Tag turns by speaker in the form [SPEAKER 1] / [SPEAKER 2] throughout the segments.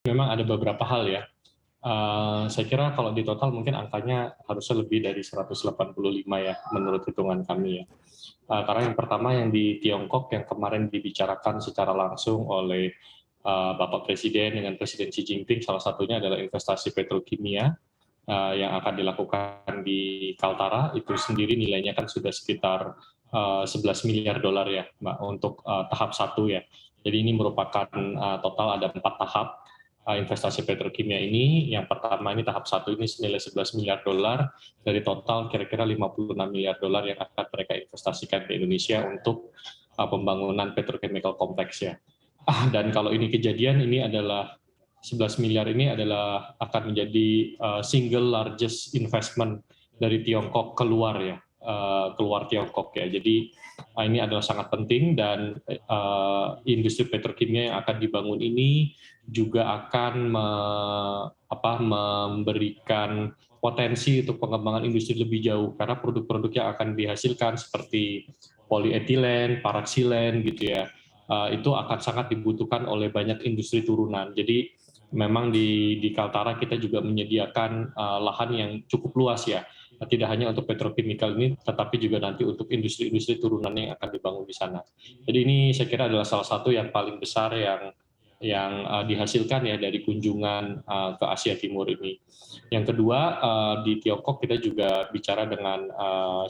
[SPEAKER 1] memang ada beberapa hal ya. Saya kira kalau di total mungkin angkanya harusnya lebih dari 185 ya menurut hitungan kami ya. Karena yang pertama yang di Tiongkok yang kemarin dibicarakan secara langsung oleh Bapak Presiden dengan Presiden Xi Jinping, salah satunya adalah investasi petrokimia yang akan dilakukan di Kaltara. Itu sendiri nilainya kan sudah sekitar 11 miliar dolar ya Mbak, untuk tahap 1 ya. Jadi ini merupakan total ada 4 tahap investasi petrokimia ini. Yang pertama ini tahap 1 ini senilai 11 miliar dolar dari total kira-kira 56 miliar dolar yang akan mereka investasikan ke Indonesia untuk pembangunan petrochemical complex ya. Dan kalau ini kejadian, ini adalah 11 miliar ini adalah akan menjadi single largest investment dari Tiongkok keluar ya, keluar Tiongkok ya. Jadi ini adalah sangat penting dan industri petrokimia yang akan dibangun ini juga akan memberikan potensi untuk pengembangan industri lebih jauh karena produk-produk yang akan dihasilkan seperti polietilen, paraksilen gitu ya, itu akan sangat dibutuhkan oleh banyak industri turunan. Jadi memang di Kaltara kita juga menyediakan lahan yang cukup luas ya, tidak hanya untuk petrochemical ini, tetapi juga nanti untuk industri-industri turunan yang akan dibangun di sana. Jadi ini saya kira adalah salah satu yang paling besar yang dihasilkan ya dari kunjungan ke Asia Timur ini. Yang kedua, di Tiongkok kita juga bicara dengan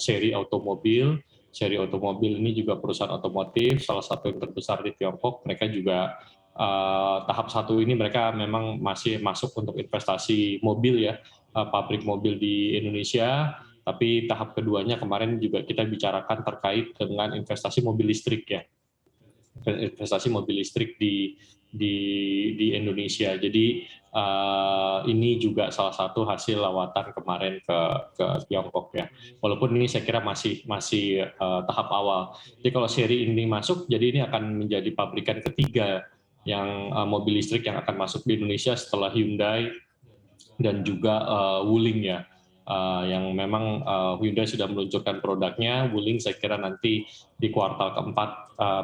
[SPEAKER 1] seri automobil. Seri automobil ini juga perusahaan otomotif, salah satu yang terbesar di Tiongkok. Mereka juga tahap 1 ini mereka memang masih masuk untuk investasi mobil ya, pabrik mobil di Indonesia. Tapi tahap keduanya kemarin juga kita bicarakan terkait dengan investasi mobil listrik ya, investasi mobil listrik di Indonesia. Jadi ini juga salah satu hasil lawatan kemarin ke Tiongkok ya. Walaupun ini saya kira masih tahap awal. Jadi kalau seri ini masuk, jadi ini akan menjadi pabrikan ketiga yang mobil listrik yang akan masuk di Indonesia setelah Hyundai dan juga Wuling ya. Yang memang Hyundai sudah meluncurkan produknya, Wuling saya kira nanti di kuartal keempat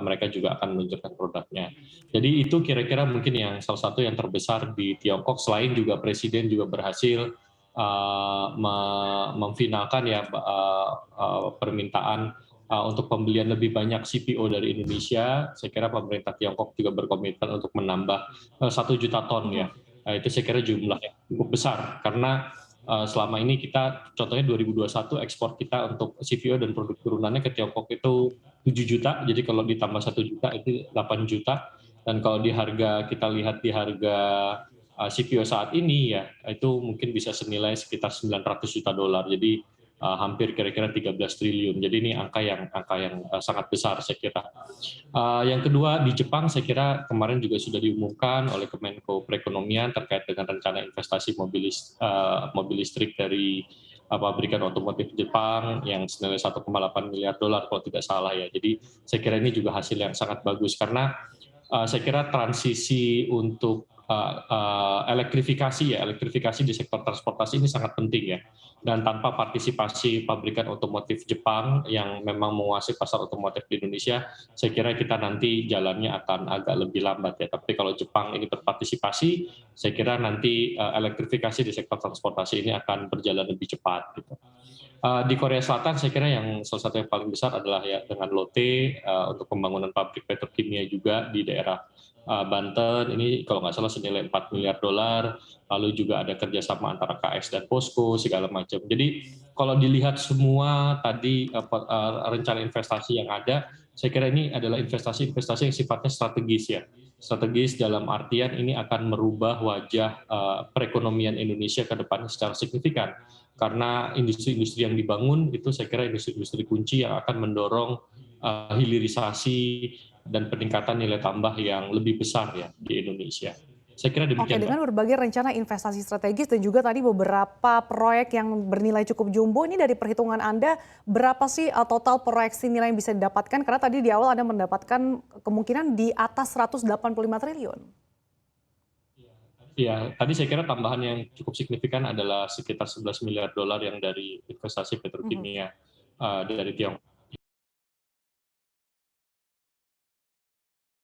[SPEAKER 1] mereka juga akan meluncurkan produknya. Jadi itu kira-kira mungkin yang salah satu yang terbesar di Tiongkok, selain juga Presiden juga berhasil memfinalkan ya permintaan untuk pembelian lebih banyak CPO dari Indonesia. Saya kira pemerintah Tiongkok juga berkomitmen untuk menambah 1 juta ton ya. Itu saya kira jumlah yang cukup besar karena selama ini kita contohnya 2021 ekspor kita untuk CPO dan produk turunannya ke Tiongkok itu 7 juta, jadi kalau ditambah 1 juta itu 8 juta, dan kalau di harga kita lihat di harga CPO saat ini ya itu mungkin bisa senilai sekitar 900 juta dolar, jadi hampir kira-kira 13 triliun. Jadi ini angka yang sangat besar saya kira. Yang kedua di Jepang saya kira kemarin juga sudah diumumkan oleh Kemenko Perekonomian terkait dengan rencana investasi mobil listrik dari pabrikan otomotif Jepang yang senilai 1,8 miliar dolar kalau tidak salah ya. Jadi saya kira ini juga hasil yang sangat bagus karena saya kira transisi untuk elektrifikasi di sektor transportasi ini sangat penting ya. Dan tanpa partisipasi pabrikan otomotif Jepang yang memang menguasai pasar otomotif di Indonesia, saya kira kita nanti jalannya akan agak lebih lambat ya. Tapi kalau Jepang ini berpartisipasi, saya kira nanti elektrifikasi di sektor transportasi ini akan berjalan lebih cepat. Gitu. Di Korea Selatan saya kira yang salah satu yang paling besar adalah ya dengan Lotte untuk pembangunan pabrik petrokimia juga di daerah Banten, ini kalau nggak salah senilai 4 miliar dolar, lalu juga ada kerjasama antara KS dan POSCO, segala macam. Jadi kalau dilihat semua tadi rencana investasi yang ada, saya kira ini adalah investasi-investasi yang sifatnya strategis ya. Strategis dalam artian ini akan merubah wajah perekonomian Indonesia ke depan secara signifikan. Karena industri-industri yang dibangun itu saya kira industri-industri kunci yang akan mendorong hilirisasi dan peningkatan nilai tambah yang lebih besar ya di Indonesia. Saya kira
[SPEAKER 2] Oke,
[SPEAKER 1] demikian, Mbak.
[SPEAKER 2] dengan berbagai rencana investasi strategis dan juga tadi beberapa proyek yang bernilai cukup jumbo, ini dari perhitungan Anda berapa sih total proyeksi nilai yang bisa didapatkan? Karena tadi di awal Anda mendapatkan kemungkinan di atas 185 triliun.
[SPEAKER 1] Ya, tadi saya kira tambahan yang cukup signifikan adalah sekitar 11 miliar dolar yang dari investasi petrokimia dari Tiongkok.